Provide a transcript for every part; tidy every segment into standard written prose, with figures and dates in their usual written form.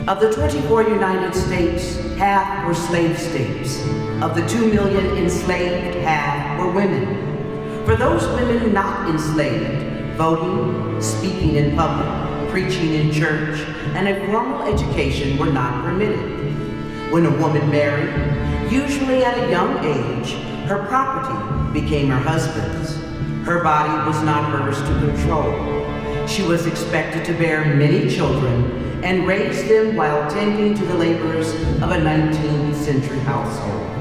Of the 24 United States, half were slave states. Of the 2 million enslaved, half were women. For those women not enslaved, voting, speaking in public, preaching in church, and a formal education were not permitted. When a woman married, usually at a young age, her property became her husband's. Her body was not hers to control. She was expected to bear many children and raise them while tending to the labors of a 19th century household.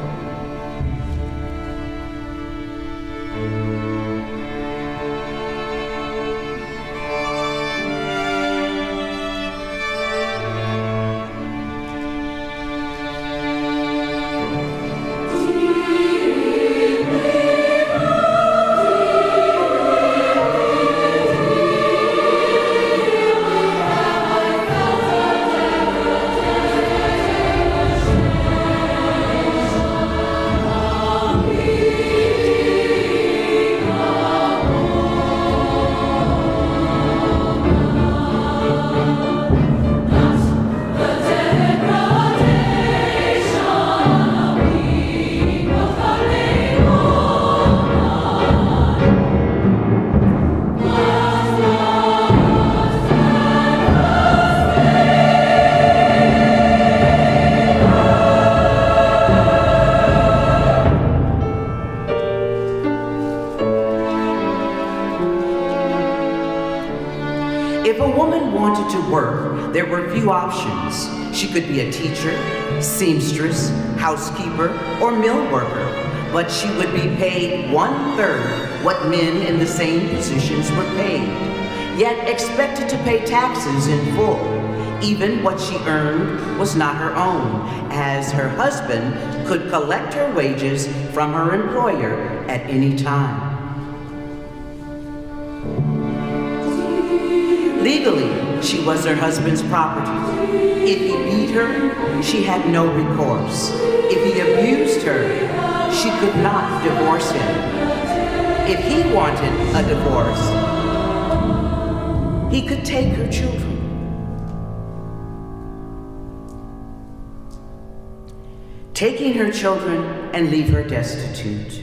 There were few options. She could be a teacher, seamstress, housekeeper, or mill worker, but she would be paid 1/3 what men in the same positions were paid, yet expected to pay taxes in full. Even what she earned was not her own, as her husband could collect her wages from her employer at any time. Legally, she was her husband's property. If he beat her, she had no recourse. If he abused her, she could not divorce him. If he wanted a divorce, he could take her children. Taking her children and leave her destitute.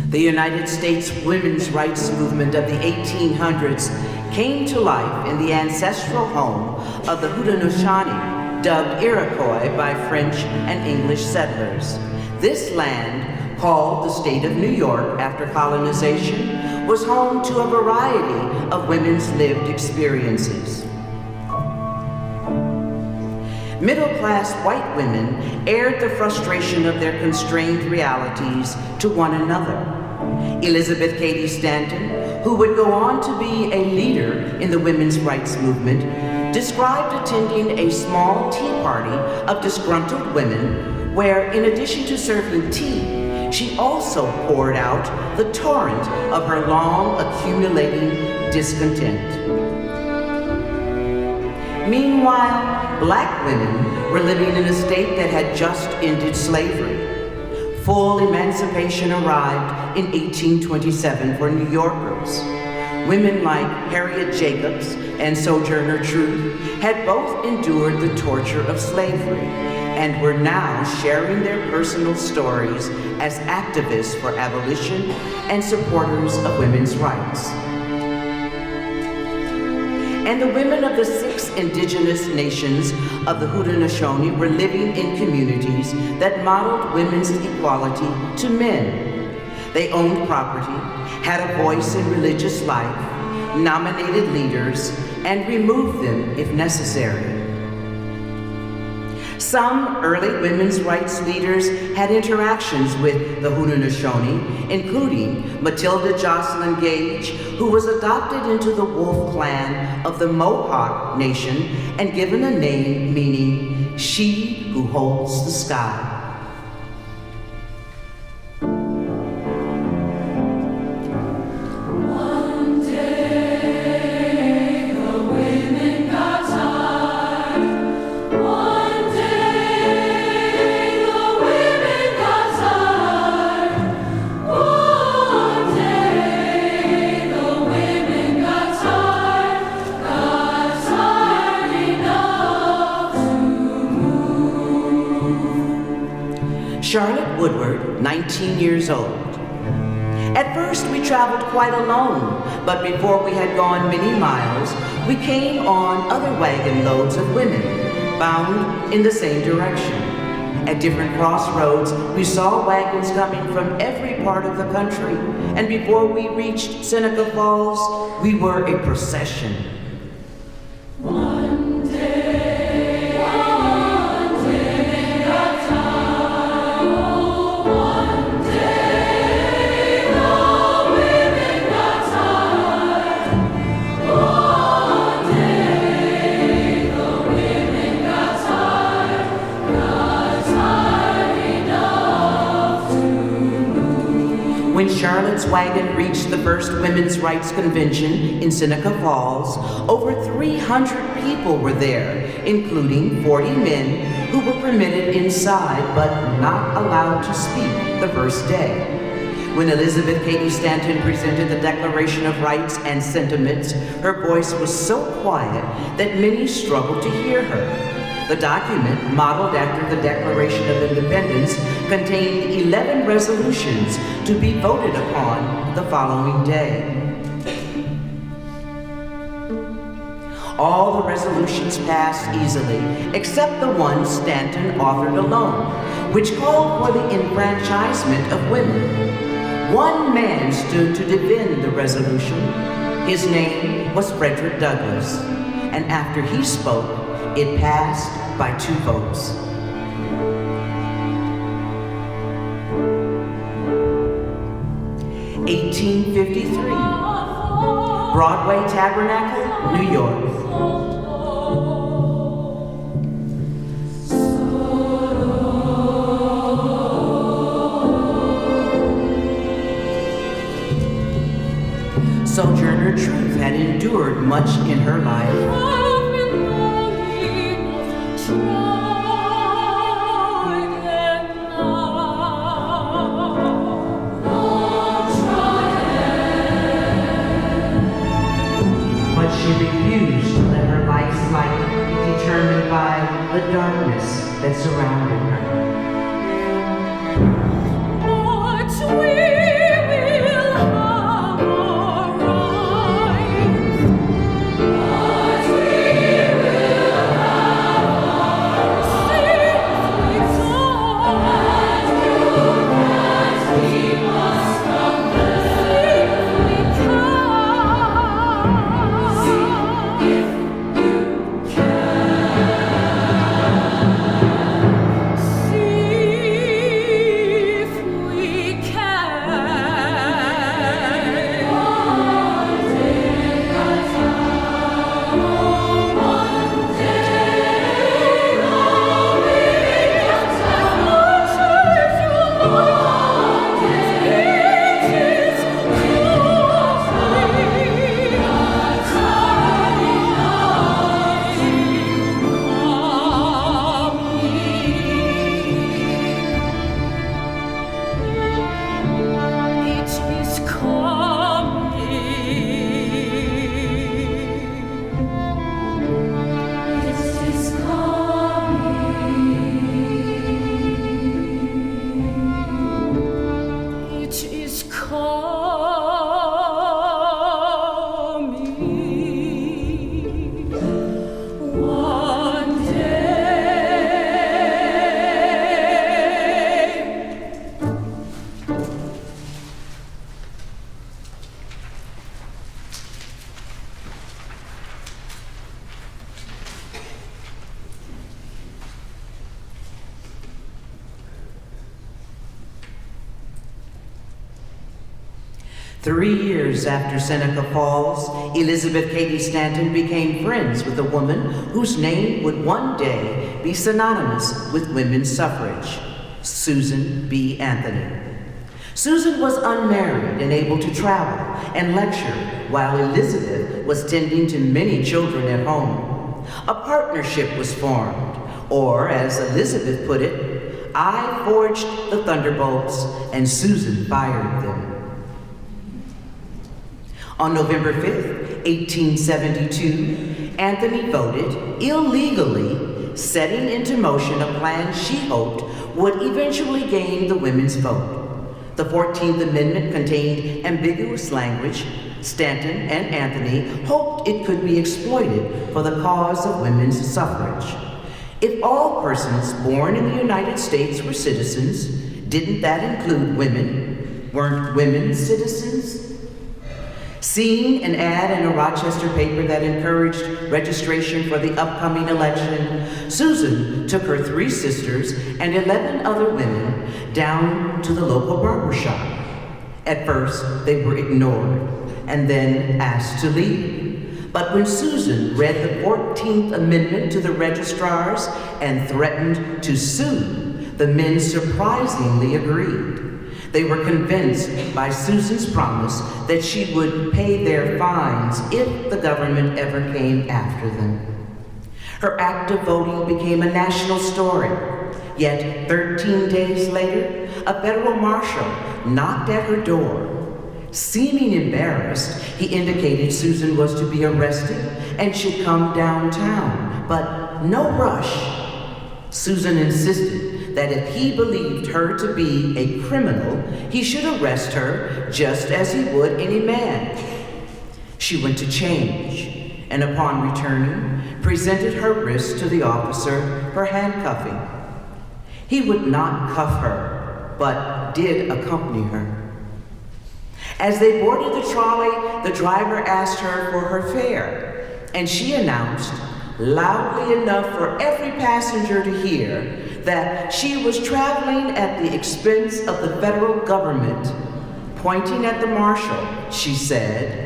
The United States women's rights movement of the 1800s came to life in the ancestral home of the Haudenosaunee, dubbed Iroquois by French and English settlers. This land, called the state of New York after colonization, was home to a variety of women's lived experiences. Middle-class white women aired the frustration of their constrained realities to one another. Elizabeth Cady Stanton, who would go on to be a leader in the women's rights movement, described attending a small tea party of disgruntled women where, in addition to serving tea, she also poured out the torrent of her long accumulating discontent. Meanwhile, black women were living in a state that had just ended slavery. Full emancipation arrived in 1827 for New Yorkers. Women like Harriet Jacobs and Sojourner Truth had both endured the torture of slavery and were now sharing their personal stories as activists for abolition and supporters of women's rights. And the women of the 6 indigenous nations of the Haudenosaunee were living in communities that modeled women's equality to men. They owned property, had a voice in religious life, nominated leaders, and removed them if necessary. Some early women's rights leaders had interactions with the Haudenosaunee, including Matilda Jocelyn Gage, who was adopted into the Wolf clan of the Mohawk Nation and given a name meaning "she who holds the sky." Charlotte Woodward, 19 years old. At first, we traveled quite alone, but before we had gone many miles, we came on other wagon loads of women, bound in the same direction. At different crossroads, we saw wagons coming from every part of the country, and before we reached Seneca Falls, we were a procession. When Charlotte's wagon reached the first Women's Rights Convention in Seneca Falls, over 300 people were there, including 40 men who were permitted inside but not allowed to speak the first day. When Elizabeth Cady Stanton presented the Declaration of Rights and Sentiments, her voice was so quiet that many struggled to hear her. The document, modeled after the Declaration of Independence, contained 11 resolutions to be voted upon the following day. All the resolutions passed easily, except the one Stanton authored alone, which called for the enfranchisement of women. One man stood to defend the resolution. His name was Frederick Douglass, and after he spoke, it passed by 2 votes. (1853), Broadway Tabernacle, New York. Sojourner Truth had endured much in her life. She refused to let her life's light be determined by the darkness that surrounded her. But we will have our rights. But we will have our safely torn. And you can't keep us from the safely torn. If you can. 3 years after Seneca Falls, Elizabeth Cady Stanton became friends with a woman whose name would one day be synonymous with women's suffrage, Susan B. Anthony. Susan was unmarried and able to travel and lecture while Elizabeth was tending to many children at home. A partnership was formed, or as Elizabeth put it, I forged the thunderbolts and Susan fired them. On November 5th, 1872, Anthony voted illegally, setting into motion a plan she hoped would eventually gain the women's vote. The 14th Amendment contained ambiguous language. Stanton and Anthony hoped it could be exploited for the cause of women's suffrage. If all persons born in the United States were citizens, didn't that include women? Weren't women citizens? Seeing an ad in a Rochester paper that encouraged registration for the upcoming election, Susan took her 3 sisters and 11 other women down to the local barber shop. At first, they were ignored and then asked to leave. But when Susan read the 14th Amendment to the registrars and threatened to sue, the men surprisingly agreed. They were convinced by Susan's promise that she would pay their fines if the government ever came after them. Her act of voting became a national story. Yet 13 days later, a federal marshal knocked at her door. Seeming embarrassed, he indicated Susan was to be arrested and should come downtown, but no rush. Susan insisted that if he believed her to be a criminal, he should arrest her just as he would any man. She went to change, and upon returning, presented her wrist to the officer for handcuffing. He would not cuff her, but did accompany her. As they boarded the trolley, the driver asked her for her fare, and she announced, loudly enough for every passenger to hear, that she was traveling at the expense of the federal government. Pointing at the marshal, she said,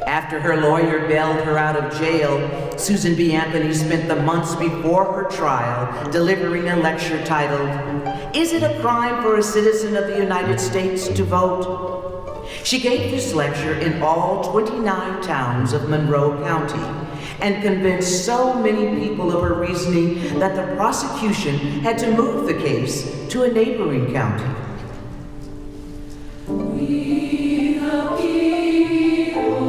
After her lawyer bailed her out of jail, Susan B. Anthony spent the months before her trial delivering a lecture titled, Is It a Crime for a Citizen of the United States to Vote? She gave this lecture in all 29 towns of Monroe County and convinced so many people of her reasoning that the prosecution had to move the case to a neighboring county. We the people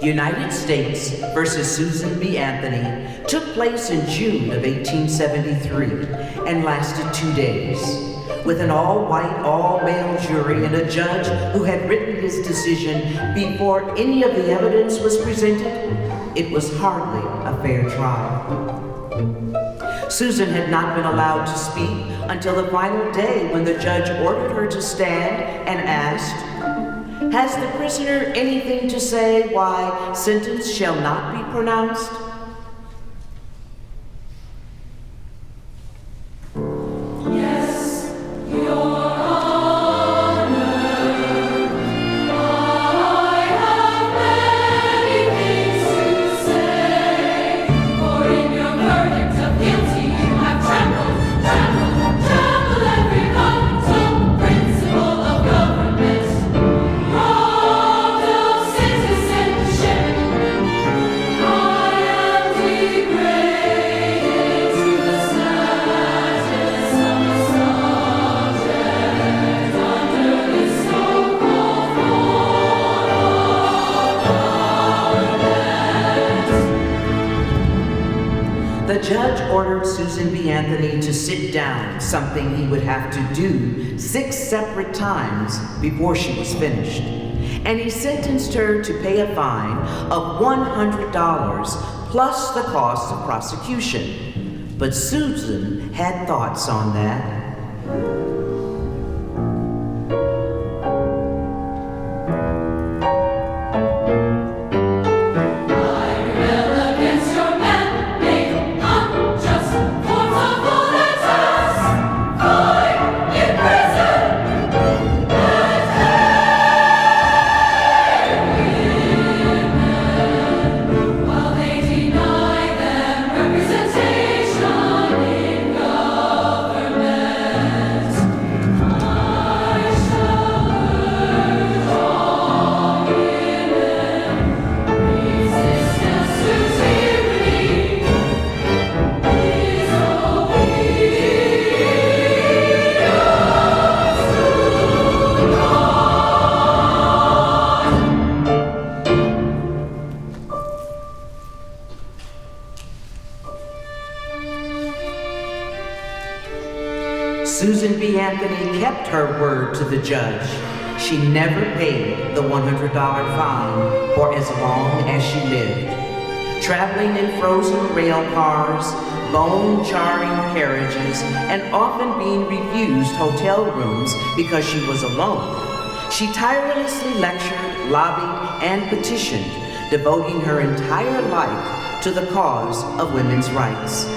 United States versus Susan B. Anthony took place in June of 1873 and lasted 2 days. With an all-white, all-male jury and a judge who had written his decision before any of the evidence was presented, it was hardly a fair trial. Susan had not been allowed to speak until the final day when the judge ordered her to stand and asked, Has the prisoner anything to say why sentence shall not be pronounced? Yes, Your Honor. I have many things to say, for in your verdict of guilty you have trampled every vital principle of government. Robbed of citizenship, I The judge ordered Susan B. Anthony to sit down, something he would have to do 6 separate times before she was finished. And he sentenced her to pay a fine of $100 plus the cost of prosecution. But Susan had thoughts on that. Susan B. Anthony kept her word to the judge. She never paid the $100 fine for as long as she lived. Traveling in frozen rail cars, bone-jarring carriages, and often being refused hotel rooms because she was alone, she tirelessly lectured, lobbied, and petitioned, devoting her entire life to the cause of women's rights.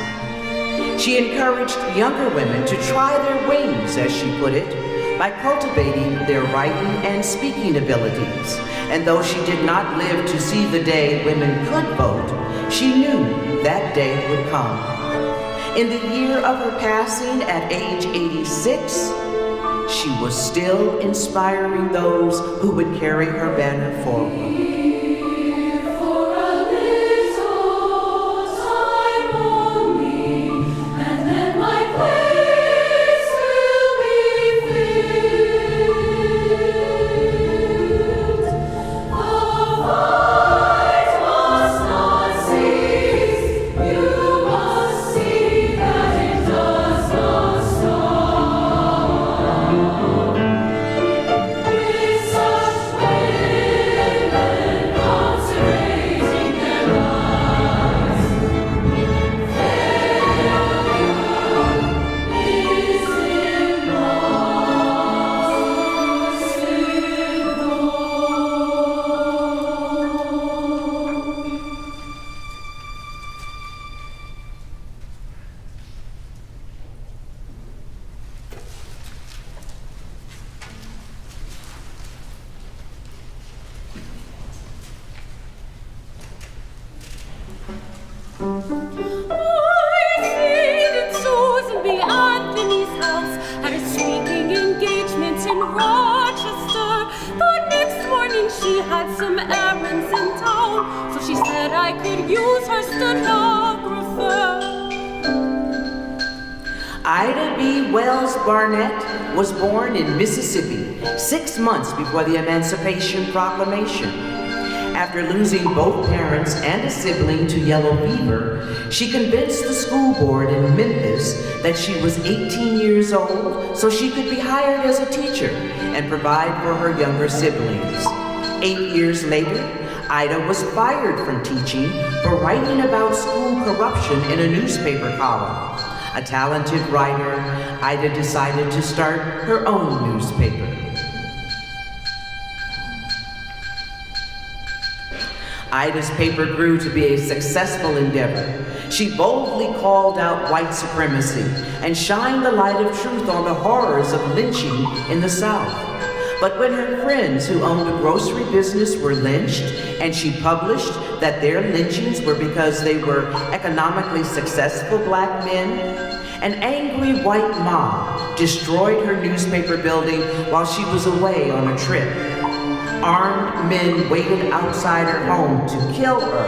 She encouraged younger women to try their wings, as she put it, by cultivating their writing and speaking abilities. And though she did not live to see the day women could vote, she knew that day would come. In the year of her passing at age 86, she was still inspiring those who would carry her banner forward. Was born in Mississippi 6 months before the Emancipation Proclamation. After losing both parents and a sibling to yellow fever, she convinced the school board in Memphis that she was 18 years old so she could be hired as a teacher and provide for her younger siblings. 8 years later, Ida was fired from teaching for writing about school corruption in a newspaper column. A talented writer, Ida decided to start her own newspaper. Ida's paper grew to be a successful endeavor. She boldly called out white supremacy and shined the light of truth on the horrors of lynching in the South. But when her friends who owned a grocery business were lynched, and she published that their lynchings were because they were economically successful black men, an angry white mob destroyed her newspaper building while she was away on a trip. Armed men waited outside her home to kill her,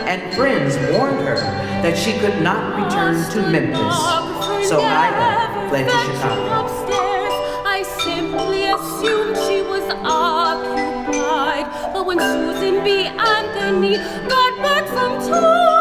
and friends warned her that she could not return to Memphis. So Ida fled to Chicago. I simply assumed she was occupied, but when Susan B. Anthony got back from town,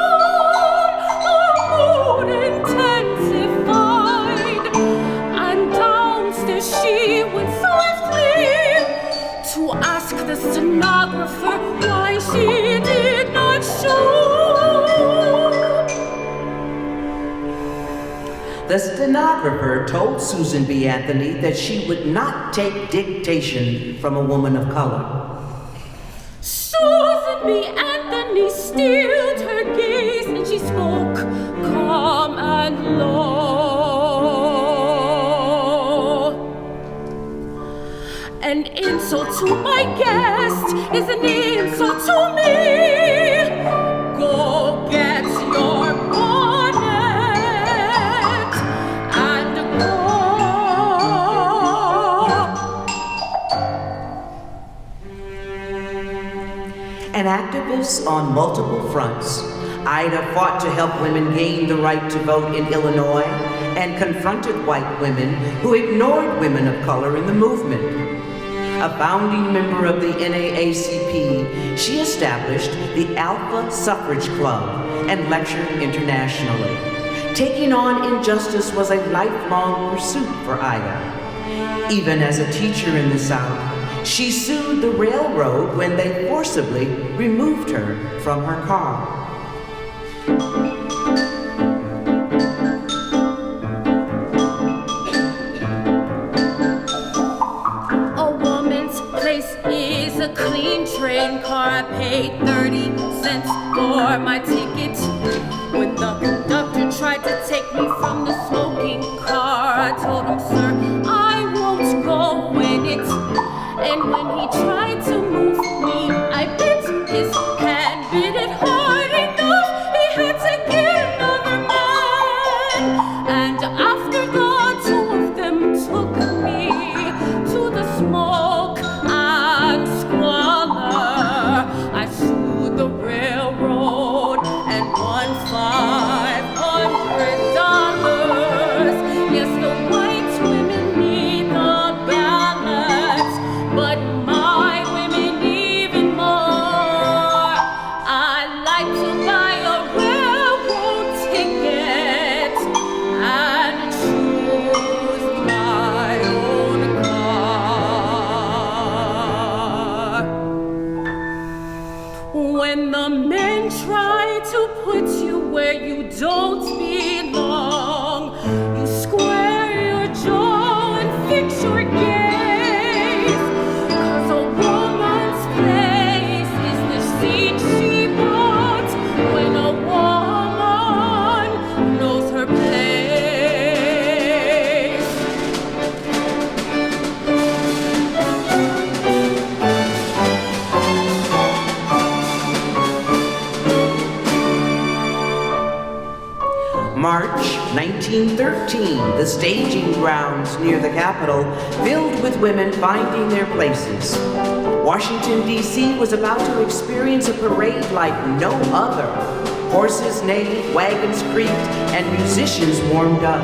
the stenographer told Susan B. Anthony that she would not take dictation from a woman of color. Susan B. Anthony steeled her gaze and she spoke calm and low. An insult to my guest is an insult to me. Go get your bonnet and go. An activist on multiple fronts, Ida fought to help women gain the right to vote in Illinois and confronted white women who ignored women of color in the movement. A founding member of the NAACP, she established the Alpha Suffrage Club and lectured internationally. Taking on injustice was a lifelong pursuit for Ida. Even as a teacher in the South, she sued the railroad when they forcibly removed her from her car. Is a clean train car. I paid 30 cents for my ticket. When the conductor tried to take me from the smoking car, I told him, sir, I won't go in it. And when he tried to move me, I bit his hand, bit it hard enough. He had to get another man. And after the two of them took me to the smoke and squalor, I sued the railroad and won $500. Yes, the white women need the ballot, but my women even more. I like to buy a railroad ticket and choose my own car. When the men try to put you where you don't belong, you square your jaw and fix your gaze. 'Cause a woman's place is the seat she bought when a woman knows her place. March 1913, the staging grounds near the Capitol filled with women finding their places. Washington, D.C. was about to experience a parade like no other. Horses neighed, wagons creaked, and musicians warmed up.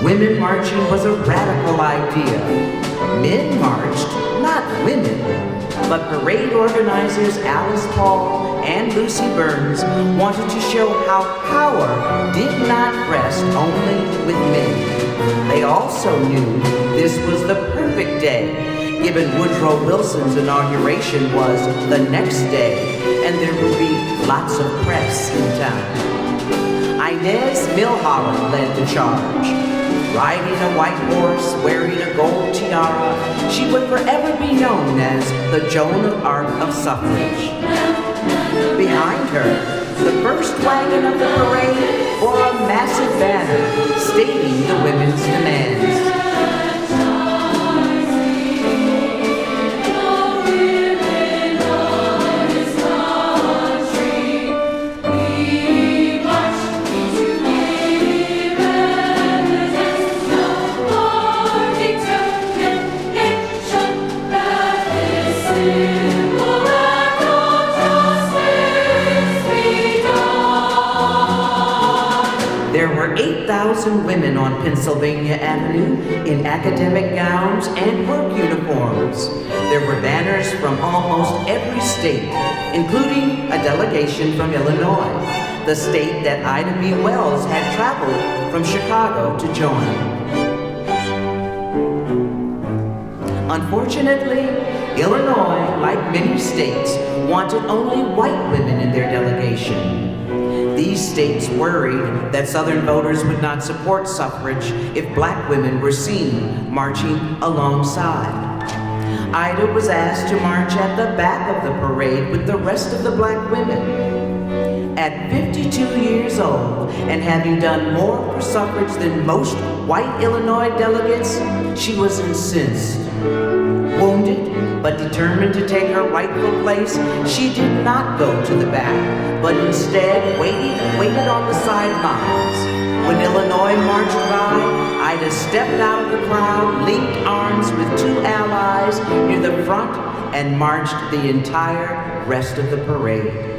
Women marching was a radical idea. Men marched, not women. But parade organizers Alice Paul and Lucy Burns wanted to show how power did not rest only with men. They also knew this was the perfect day, given Woodrow Wilson's inauguration was the next day, and there would be lots of press in town. Inez Milholland led the charge. Riding a white horse, wearing a gold tiara, she would forever be known as the Joan of Arc of suffrage. Behind her, the first wagon of the parade bore a massive banner stating the women's demands. There were 8,000 women on Pennsylvania Avenue in academic gowns and work uniforms. There were banners from almost every state, including a delegation from Illinois, the state that Ida B. Wells had traveled from Chicago to join. Unfortunately, Illinois, like many states, wanted only white women in their delegation. these states worried that Southern voters would not support suffrage if black women were seen marching alongside. Ida was asked to march at the back of the parade with the rest of the black women. At 52 years old, and having done more for suffrage than most white Illinois delegates, she was incensed. Wounded, but determined to take her rightful place, she did not go to the back, but instead waited on the sidelines. When Illinois marched by, Ida stepped out of the crowd, linked arms with two allies near the front, and marched the entire rest of the parade.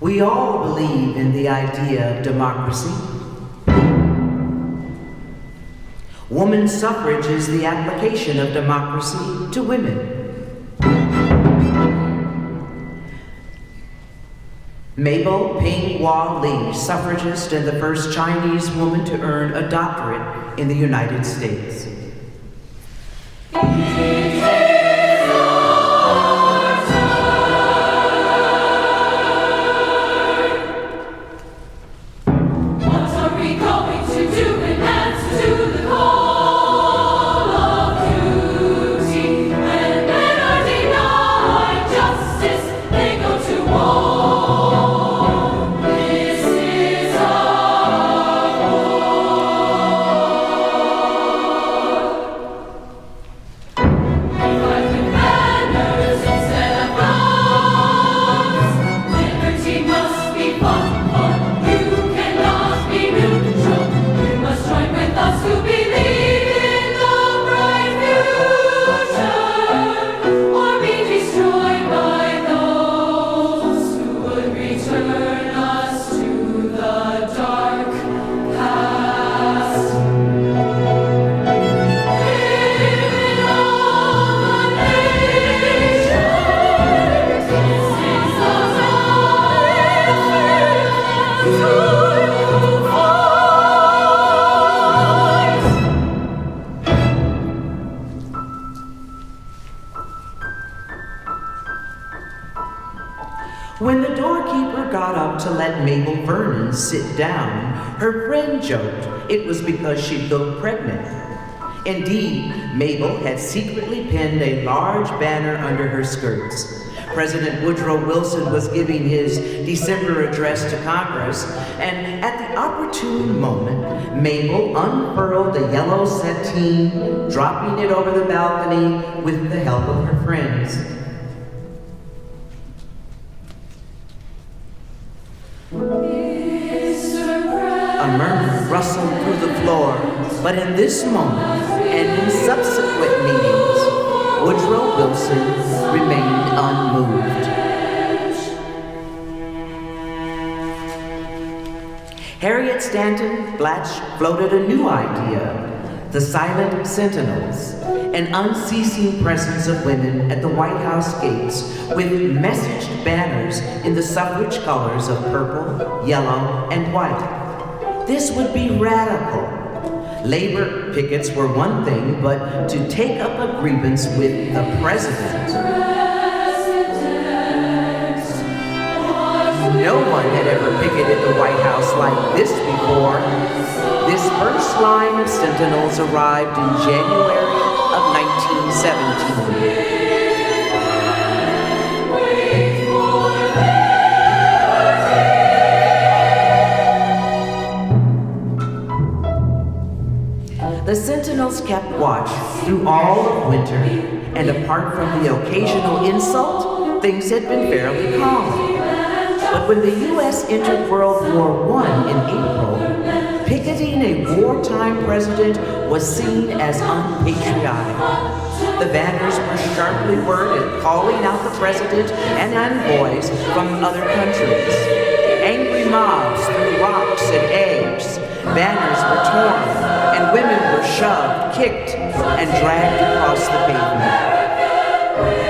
We all believe in the idea of democracy. Women's suffrage is the application of democracy to women. Mabel Ping Hua Lee, suffragist and the first Chinese woman to earn a doctorate in the United States. When the doorkeeper got up to let Mabel Vernon sit down, her friend joked it was because she looked pregnant. Indeed, Mabel had secretly pinned a large banner under her skirts. President Woodrow Wilson was giving his December address to Congress, and at the opportune moment, Mabel unfurled the yellow sateen, dropping it over the balcony with the help of her friends. A murmur rustled through the floor. But in this moment, and in subsequent meetings, Woodrow Wilson remained unmoved. Harriet Stanton Blatch floated a new idea, the Silent Sentinels, an unceasing presence of women at the White House gates with messaged banners in the suffrage colors of purple, yellow, and white. This would be radical. Labor pickets were one thing, but to take up a grievance with the president. No one had ever picketed the White House like this before. This first line of sentinels arrived in January of 1917. The sentinels kept watch through all of winter, and apart from the occasional insult, things had been fairly calm. But when the U.S. entered World War I in April, picketing a wartime president was seen as unpatriotic. The banners were sharply worded, calling out the president and envoys from other countries. Angry mobs threw rocks and eggs. Banners were torn, and women were shoved, kicked, and dragged across the pavement.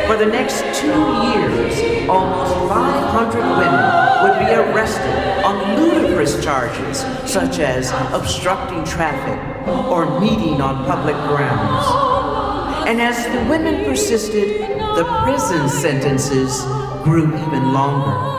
For the next 2 years, almost 500 women would be arrested on ludicrous charges such as obstructing traffic or meeting on public grounds. And as the women persisted, the prison sentences grew even longer.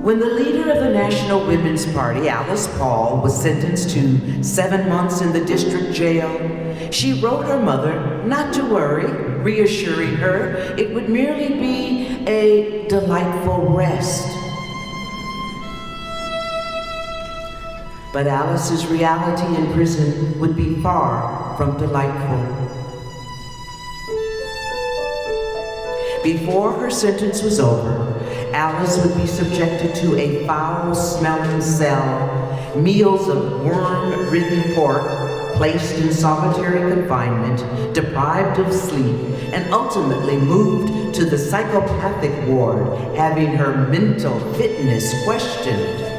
When the leader of the National Women's Party, Alice Paul, was sentenced to 7 months in the district jail, she wrote her mother not to worry, reassuring her it would merely be a delightful rest. But Alice's reality in prison would be far from delightful. Before her sentence was over, Alice would be subjected to a foul-smelling cell, meals of worm-ridden pork, placed in solitary confinement, deprived of sleep, and ultimately moved to the psychopathic ward, having her mental fitness questioned.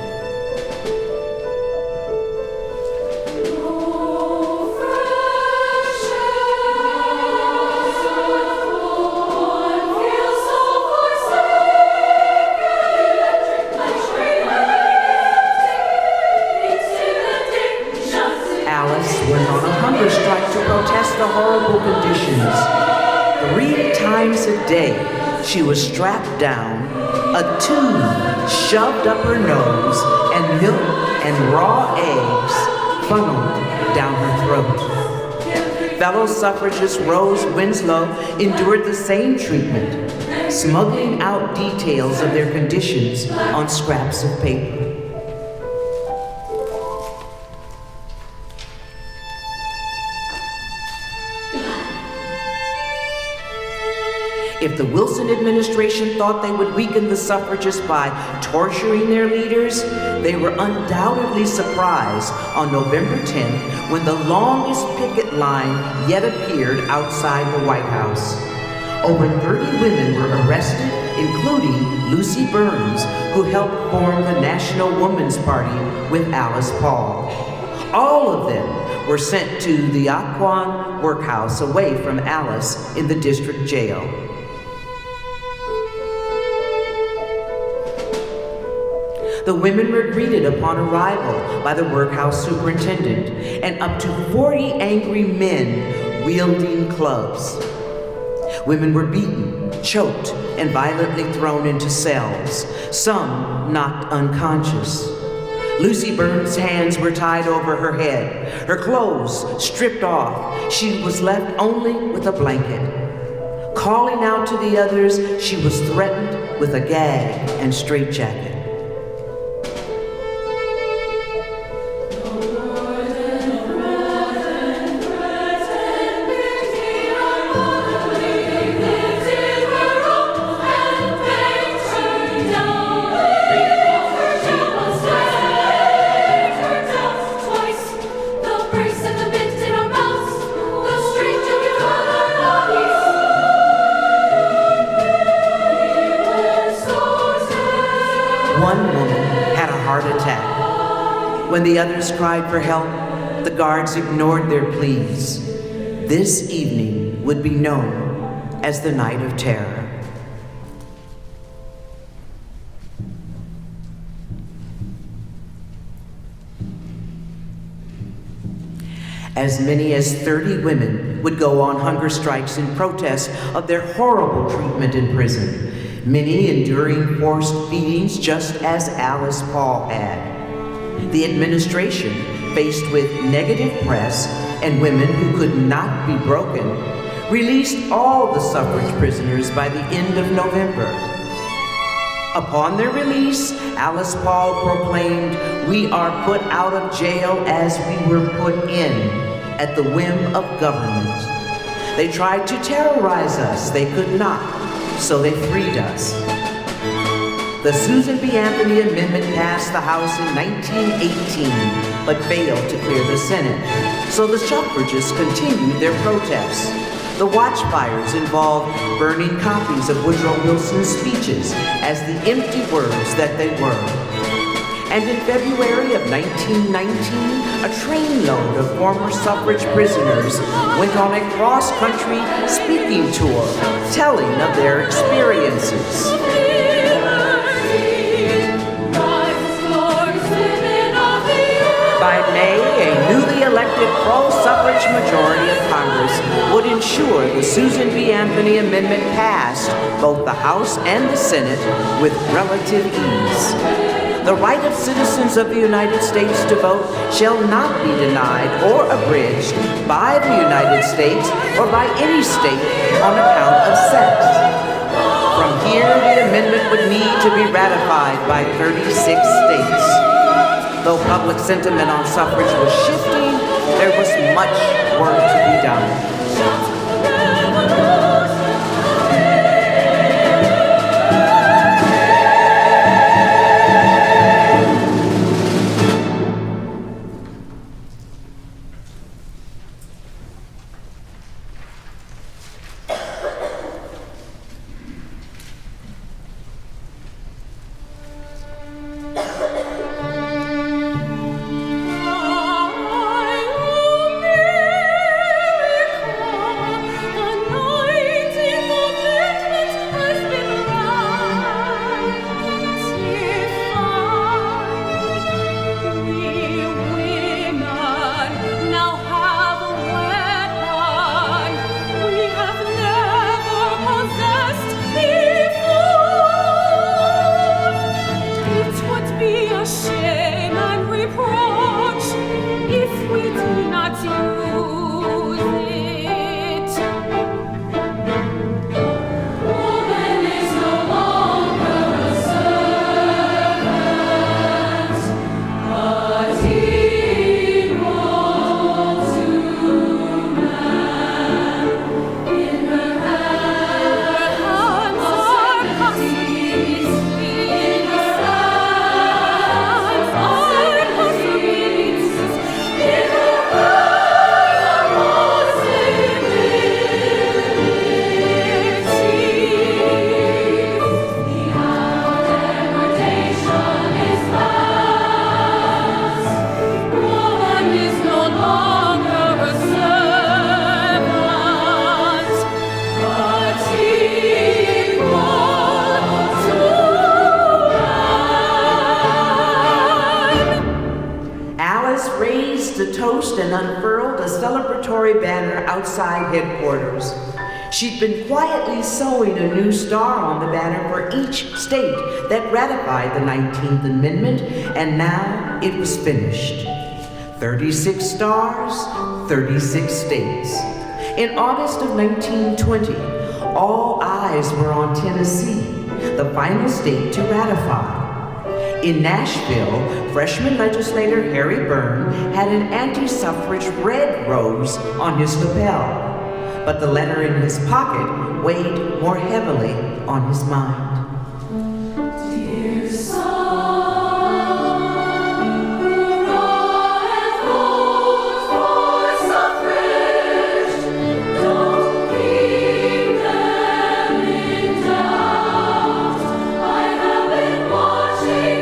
She was strapped down, a tube shoved up her nose, and milk and raw eggs funneled down her throat. Fellow suffragist Rose Winslow endured the same treatment, smuggling out details of their conditions on scraps of paper. If the Wilson administration thought they would weaken the suffragists by torturing their leaders, they were undoubtedly surprised on November 10th when the longest picket line yet appeared outside the White House. Over 30 women were arrested, including Lucy Burns, who helped form the National Woman's Party with Alice Paul. All of them were sent to the Aquan workhouse away from Alice in the district jail. The women were greeted upon arrival by the workhouse superintendent and up to 40 angry men wielding clubs. Women were beaten, choked, and violently thrown into cells, some knocked unconscious. Lucy Burns' hands were tied over her head, her clothes stripped off. She was left only with a blanket. Calling out to the others, she was threatened with a gag and straitjacket. One woman had a heart attack. When the others cried for help, the guards ignored their pleas. This evening would be known as the Night of Terror. As many as 30 women would go on hunger strikes in protest of their horrible treatment in prison, many enduring forced feedings just as Alice Paul had. The administration, faced with negative press and women who could not be broken, released all the suffrage prisoners by the end of November. Upon their release, Alice Paul proclaimed, "We are put out of jail as we were put in, at the whim of government. They tried to terrorize us, they could not, so they freed us." The Susan B. Anthony Amendment passed the House in 1918, but failed to clear the Senate, so the suffragists continued their protests. The watchfires involved burning copies of Woodrow Wilson's speeches as the empty words that they were. And in February of 1919, a trainload of former suffrage prisoners went on a cross-country speaking tour, telling of their experiences. By May, a newly elected pro-suffrage majority of Congress would ensure the Susan B. Anthony Amendment passed both the House and the Senate with relative ease. The right of citizens of the United States to vote shall not be denied or abridged by the United States or by any state on account of sex. From here, the amendment would need to be ratified by 36 states. Though public sentiment on suffrage was shifting, there was much work to be done. And unfurled a celebratory banner outside headquarters. She'd been quietly sewing a new star on the banner for each state that ratified the 19th Amendment, and now it was finished. 36 stars, 36 states. In August of 1920, all eyes were on Tennessee, the final state to ratify. In Nashville, freshman legislator Harry Byrne had an anti-suffrage red rose on his lapel, but the letter in his pocket weighed more heavily on his mind. Dear son, hurrah and vote for suffrage. Don't keep them in doubt. I have been watching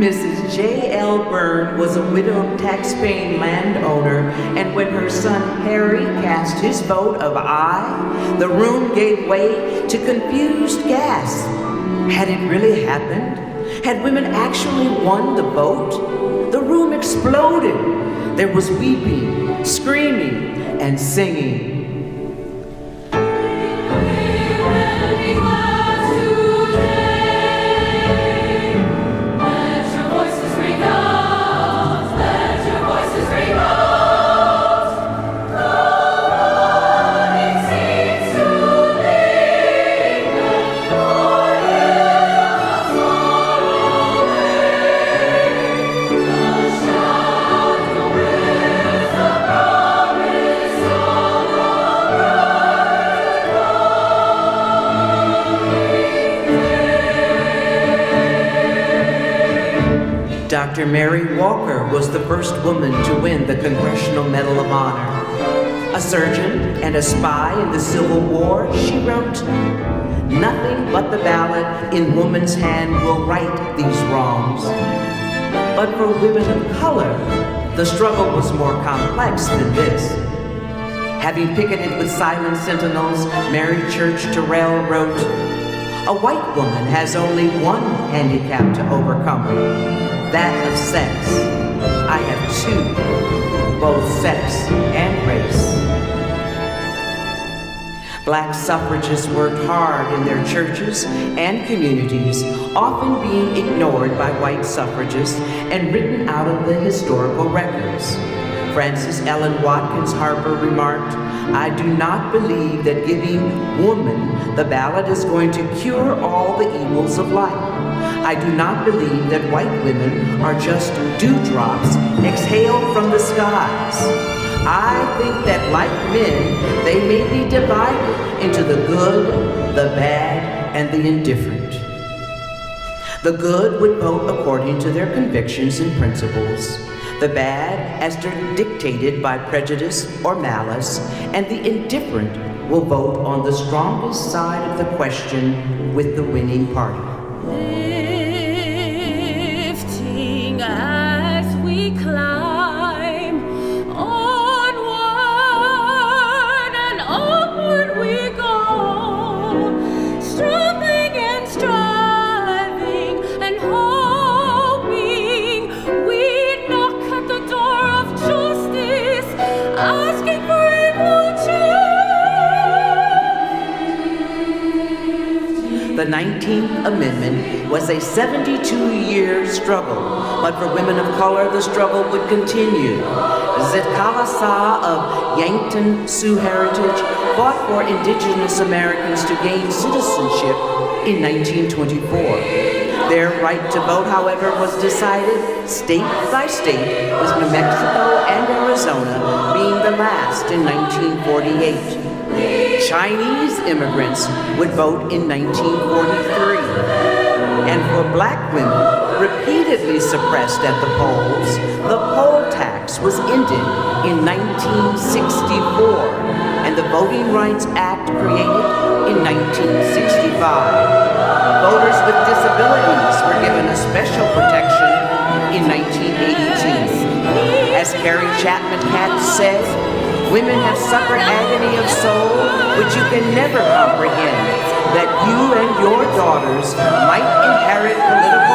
Mrs. J.L. Byrne was a widowed tax-paying landowner, and when her son Harry cast his vote of aye, the room gave way to confused gasps. Had it really happened? Had women actually won the vote? The room exploded. There was weeping, screaming, and singing. Dr. Mary Walker was the first woman to win the Congressional Medal of Honor. A surgeon and a spy in the Civil War, she wrote, "Nothing but the ballot in woman's hand will right these wrongs." But for women of color, the struggle was more complex than this. Having picketed with silent sentinels, Mary Church Terrell wrote, "A white woman has only one handicap to overcome, that of sex. I have two, both sex and race." Black suffragists worked hard in their churches and communities, often being ignored by white suffragists and written out of the historical records. Frances Ellen Watkins Harper remarked, "I do not believe that giving woman the ballot is going to cure all the evils of life. I do not believe that white women are just dewdrops exhaled from the skies. I think that like men, they may be divided into the good, the bad, and the indifferent. The good would vote according to their convictions and principles, the bad as dictated by prejudice or malice, and the indifferent will vote on the strongest side of the question with the winning party." Lifting as we climb, onward and upward we go, struggling and striving and hoping. We knock at the door of justice, asking for equal change. The 19th Amendment was a 72-year struggle, but for women of color, the struggle would continue. Zetkala Sa of Yankton Sioux heritage fought for indigenous Americans to gain citizenship in 1924. Their right to vote, however, was decided state by state, with New Mexico and Arizona being the last in 1948. Chinese immigrants would vote in 1943. And for black women, repeatedly suppressed at the polls, the poll tax was ended in 1964, and the Voting Rights Act created in 1965. Voters with disabilities were given a special protection in 1982. As Carrie Chapman Catt said, "Women have suffered agony of soul which you can never comprehend, that you and your daughters might inherit political